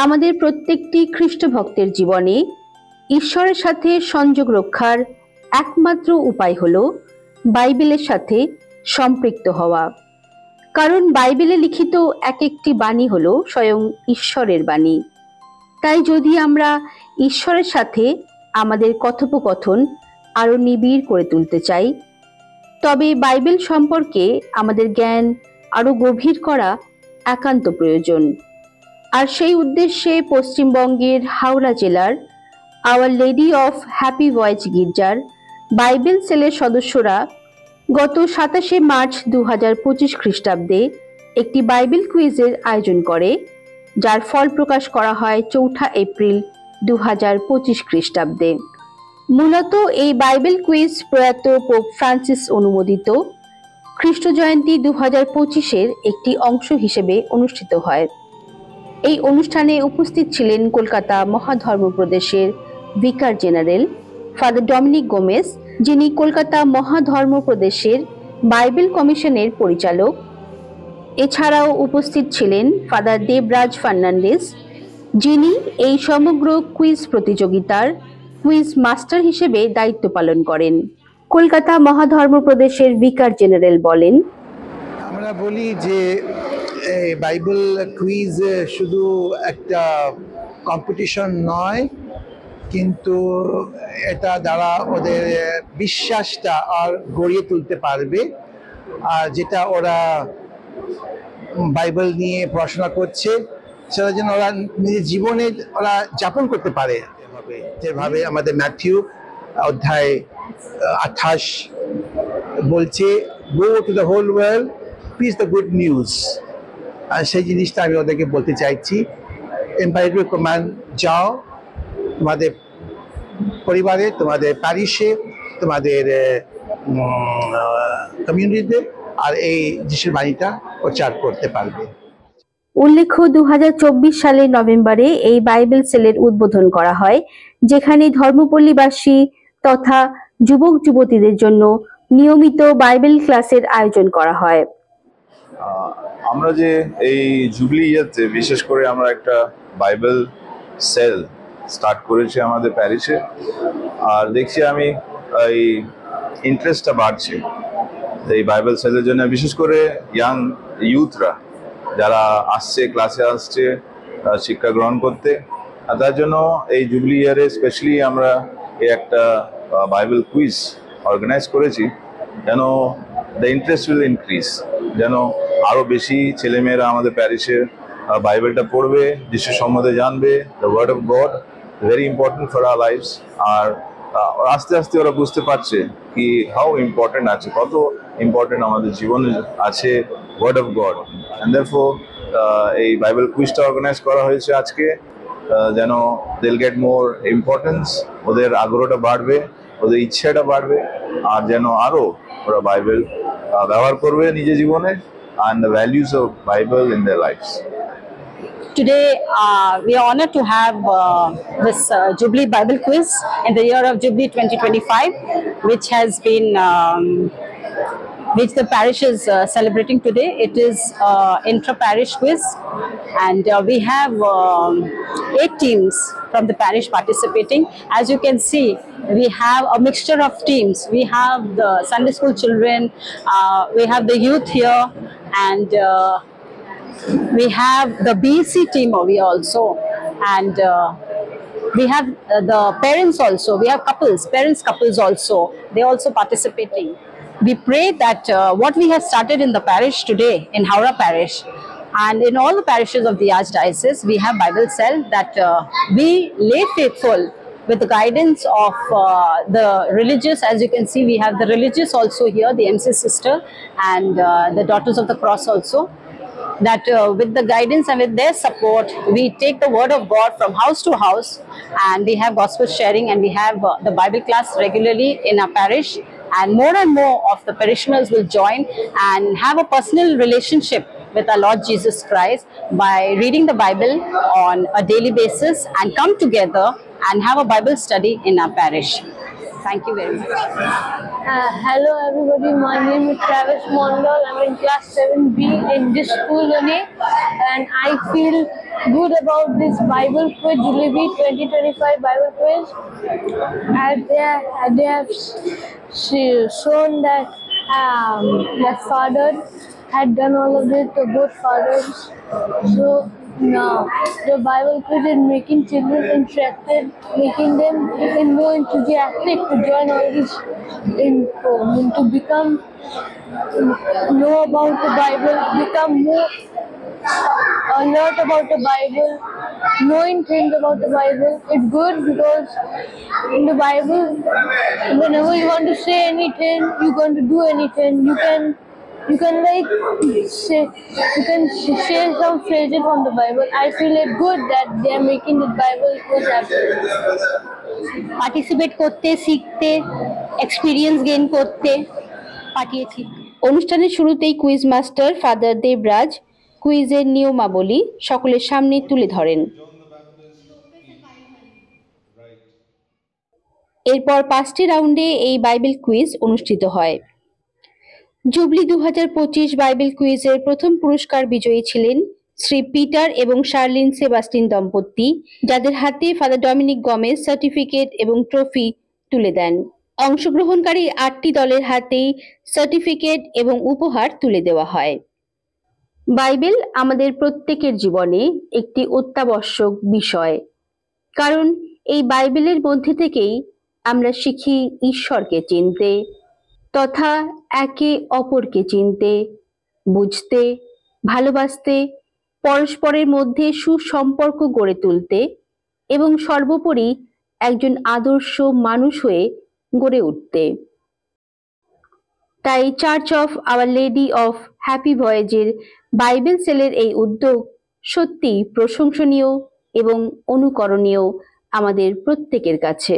আমাদের প্রত্যেকটি খ্রিস্ট ভক্তের জীবনে ঈশ্বরের সাথে সংযোগ রক্ষার একমাত্র উপায় হলো বাইবেলের সাথে সম্পৃক্ত হওয়া। কারণ বাইবেলে লিখিত এক একটি বাণী হলো স্বয়ং ঈশ্বরের বাণী। তাই যদি আমরা ঈশ্বরের সাথে আমাদের কথোপকথন আরো নিবিড় করে তুলতে চাই, তবে বাইবেল সম্পর্কে আমাদের জ্ঞান আরো গভীর করা একান্ত প্রয়োজন। আর সেই উদ্দেশ্যে পশ্চিমবঙ্গের হাওড়া জেলার Our lady of Happy Voyage গির্জার বাইবেল সেলের সদস্যরা গত 27শে মার্চ 2025 খ্রিস্টাব্দে একটি বাইবেল কুইজের আয়োজন করে, যার ফল প্রকাশ করা হয় 4 এপ্রিল 2025 খ্রিস্টাব্দে। মূলত এই বাইবেল কুইজ প্রয়াত পোপ ফ্রান্সিস অনুমোদিত খ্রিস্ট জয়ন্তী 2025-এর একটি অংশ হিসেবে অনুষ্ঠিত হয়। এই অনুষ্ঠানে উপস্থিত ছিলেন কলকাতা মহাধর্মপ্রদেশের vicar general father Dominic Gomes, যিনি কলকাতা মহাধর্মপ্রদেশের বাইবেল কমিশনের পরিচালক। এছাড়াও উপস্থিত ছিলেন ফাদার দেবরাজ ফার্নান্ডেজ, যিনি এই সমগ্র কুইজ প্রতিযোগিতার কুইজ মাস্টার হিসেবে দায়িত্ব পালন করেন। কলকাতা মহাধর্মপ্রদেশের ভিকার জেনারেল বলেন, আমরা বলি যে বাইবেল কুইজ শুধু একটা কম্পিটিশন নয়, কিন্তু এটা দ্বারা ওদের বিশ্বাসটা আর গড়িয়ে তুলতে পারবে, আর যেটা ওরা বাইবেল নিয়ে পড়াশোনা করছে সেটা যেন ওরা নিজের জীবনে ওরা যাপন করতে পারে। যেভাবে আমাদের ম্যাথিউ অধ্যায় 28 বলছে, go to the whole world, preach the good news. আর সেই জিনিসটা আমি ওদেরকে বলতে চাইছি। এম্পায়ার কমান্ড, যাও তোমাদের পরিবারে, তোমাদের প্যারিশে, তোমাদের কমিউনিটিতে, আর এই যিশুর বাণীটা প্রচার করতে পারবে। উল্লেখ্য, 2024 সালের নভেম্বরে এই বাইবেল সেলের উদ্বোধন করা হয়, যেখানে ধর্মপল্লীবাসী তথা যুবক যুবতীদের জন্য নিয়মিত বাইবেল ক্লাসের আয়োজন করা হয়। আমরা যে এই জুবলি ইয়ারতে বিশেষ করে আমরা একটা বাইবেল সেল স্টার্ট করেছি আমাদের প্যারিসে, আর দেখছি আমি এই ইন্টারেস্টটা বাড়ছে এই বাইবেল সেলের জন্য, বিশেষ করে ইয়াং ইউথরা যারা আসছে, ক্লাসে আসছে শিক্ষা গ্রহণ করতে। আর তার জন্য এই জুবলি ইয়ারে স্পেশালি আমরা এই একটা বাইবেল কুইজ অর্গানাইজ করেছি, যেন দ্য ইন্টারেস্ট উইল ইনক্রিজ, যেন আরও বেশি ছেলেমেয়েরা আমাদের প্যারিসের বাইবেলটা পড়বে, যিশু সম্বন্ধে জানবে। The word of God very important for our lives. আর আস্তে আস্তে ওরা বুঝতে পারছে কি হাউ ইম্পর্টেন্ট আছে, কত ইম্পর্টেন্ট আমাদের জীবনে আছে word of God. And therefore এই বাইবেল কুইজটা অর্গানাইজ করা হয়েছে আজকে, যেন দেল গেট মোর ইম্পর্টেন্স, ওদের আগ্রহটা বাড়বে, ওদের ইচ্ছাটা বাড়বে, আর যেন আরও ওরা বাইবেল ব্যবহার করবে নিজের জীবনে, and the values of Bible in their lives. Today, we are honored to have this Jubilee Bible Quiz in the year of Jubilee 2025, which has been which the parish is celebrating today. It is intra-parish quiz, and we have 8 teams from the parish participating. As you can see, we have a mixture of teams. We have the Sunday school children, we have the youth here, and we have the BC team over here also, and we have the parents also. We have couples also. They also participating. We pray that what we have started in the parish today, in Howrah parish, and in all the parishes of the Archdiocese, we have Bible cell, that we lay faithful with the guidance of the religious. As you can see, we have the religious also here, the MC sister, and the Daughters of the Cross also, that with the guidance and with their support, we take the word of God from house to house, and we have gospel sharing, and we have the Bible class regularly in our parish, and more of the parishioners will join and have a personal relationship with our Lord Jesus Christ by reading the Bible on a daily basis, and come together and have a Bible study in our parish. Thank you very much. Hello everybody, my name is Travis Mondal. I'm in class 7B in this school only, and I feel good about this Bible quiz, Jubilee 2025 Bible quiz. And they have shown that their father had done all of this, the both fathers. So now the Bible quiz is making children interested, making them even more enthusiastic to join all this info, and to become know about the Bible, become more alert about the Bible, knowing things about the Bible. It's good because in the Bible, whenever you want to say anything, you want to do anything, you can say some phrases from the Bible. I feel it good that they are making the Bible quiz happen. Participate করতে, শিখতে, experience gain করতে পাঠিয়েছি। অনুষ্ঠানের শুরুতেই quiz master father Debraj কুইজের নিয়মাবলী সকলের সামনে তুলে ধরেন। এরপর 5টি রাউন্ডে এই বাইবেল কুইজ অনুষ্ঠিত হয়। জুবলি 2025 বাইবেল কুইজের প্রথম পুরস্কার বিজয়ী ছিলেন শ্রী পিটার এবং শার্লিন সেবাস্টিন দম্পতি, যাদের হাতে ফাদার ডমিনিক গমেজ সার্টিফিকেট এবং ট্রফি তুলে দেন। অংশগ্রহণকারী 8টি দলের হাতেই সার্টিফিকেট এবং উপহার তুলে দেওয়া হয়। বাইবেল আমাদের প্রত্যেকের জীবনে একটি অত্যাবশ্যক বিষয়, কারণ এই বাইবেলের মধ্যে থেকেই আমরা শিখি ঈশ্বরকে চিনতে তথা একে অপরকে চিনতে, বুঝতে, ভালোবাসতে, পরস্পরের মধ্যে সুসম্পর্ক গড়ে তুলতে এবং সর্বোপরি একজন আদর্শ মানুষ হয়ে গড়ে উঠতে। তাই church of our lady of happy ভয়েজের বাইবেল সেলের এই উদ্যোগ সত্যি প্রশংসনীয় এবং অনুকরণীয় আমাদের প্রত্যেকের কাছে।